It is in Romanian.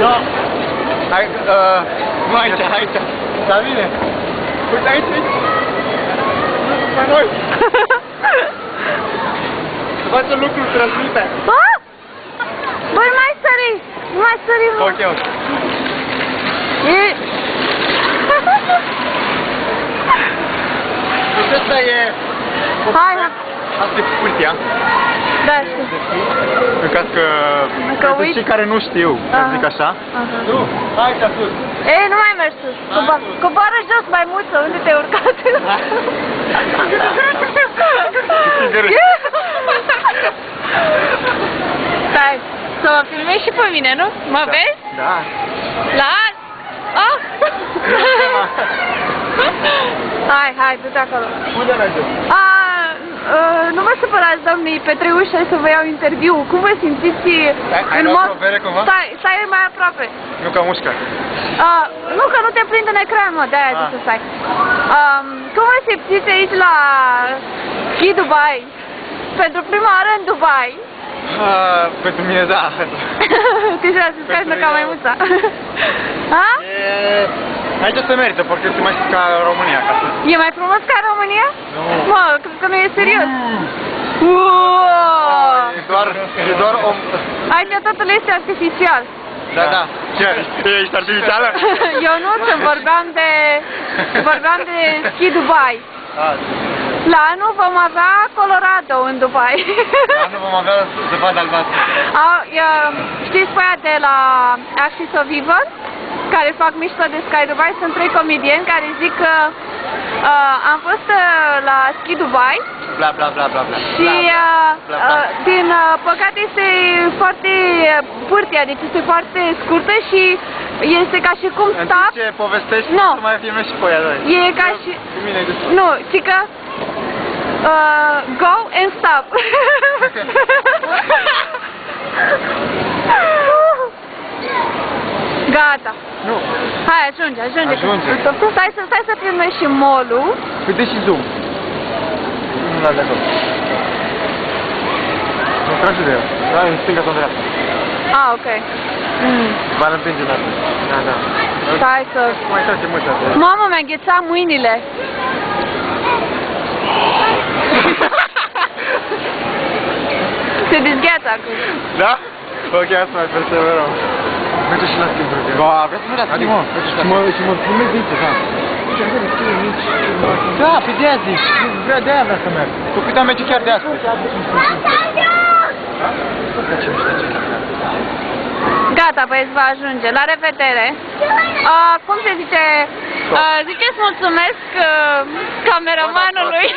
No. Hai, nu aici, aici. La mine. Uite aici, aici. La noi. Să facem lucruri transmite. Băi, mai sări! Nu mai sări, mă! Ok, ok. Deci ăsta e... Hai, mă! Asta e pârtia. Da, știu. În caz că... pentru uiți. cei care nu știu, să zic așa. Nu, hai ca sus. Ei, nu mai mergi sus. Coboară jos, maimuță, unde te-ai urcat? Stai, să mă filmezi și pe mine, nu? Mă vezi? Da. Las! Oh! Hai, du-te acolo. Unde mergem? Nu vă supărați, domnii, pe 3 uși să vă iau interviu. Cum vă simțiți Ai luat o bere cumva? Stai mai aproape. Nu ca mușca. Nu, că nu te prinde în ecran, mă, de-aia zic să stai. Cum vă simțiți aici la Ski Dubai? Pentru prima oară în Dubai. Pentru mine, da. Că și-a zis ca ca maimuța. Aici se merită, porque este mai ca România, ca să... E mai frumos ca România? Nu. Mă, cred că nu e serios. E doar om... Aici totul este artificial. Da, da. Ce? Ești artificială? Eu nu, vorbeam de Ski Dubai. La anul vom avea Colorado în Dubai. La anul vom avea zăpadă albastră. Știți pe aia de la Axis of Evil? Care fac mișto de Sky Dubai, sunt 3 comedieni care zic că am fost la Ski Dubai bla bla bla bla bla. Și din păcate este foarte pârtia, deci este foarte scurtă și este ca și cum stop. În timp ce povestești, să mai filmezi și pe ea doi. E ca și... Nu, ci că go and stop. Gata. Nu. Hai, ajunge. Stai să filmezi și mall-ul. Uite și zoom. Nu l-a de acolo. Nu trage de el. Da, în stânga sau în dreapta. Ok. Va împinge de asta. Da. Stai să... Mai trage mult asta. Mamă, mi-a înghețat mâinile. Se dezgheață acum. Da? Ok, asta mai perseverăm. Merge și la schimb, rog. Ba, vreau să merg la schimb, mă. Și mă filmezi de aici, da. Da, pe de-aia zic. De-aia vreau să merg. Tu puteam merge chiar de astăzi. Gata, băieți, va ajunge. La revedere. Cum se zice? Ziceți mulțumesc cameramanului.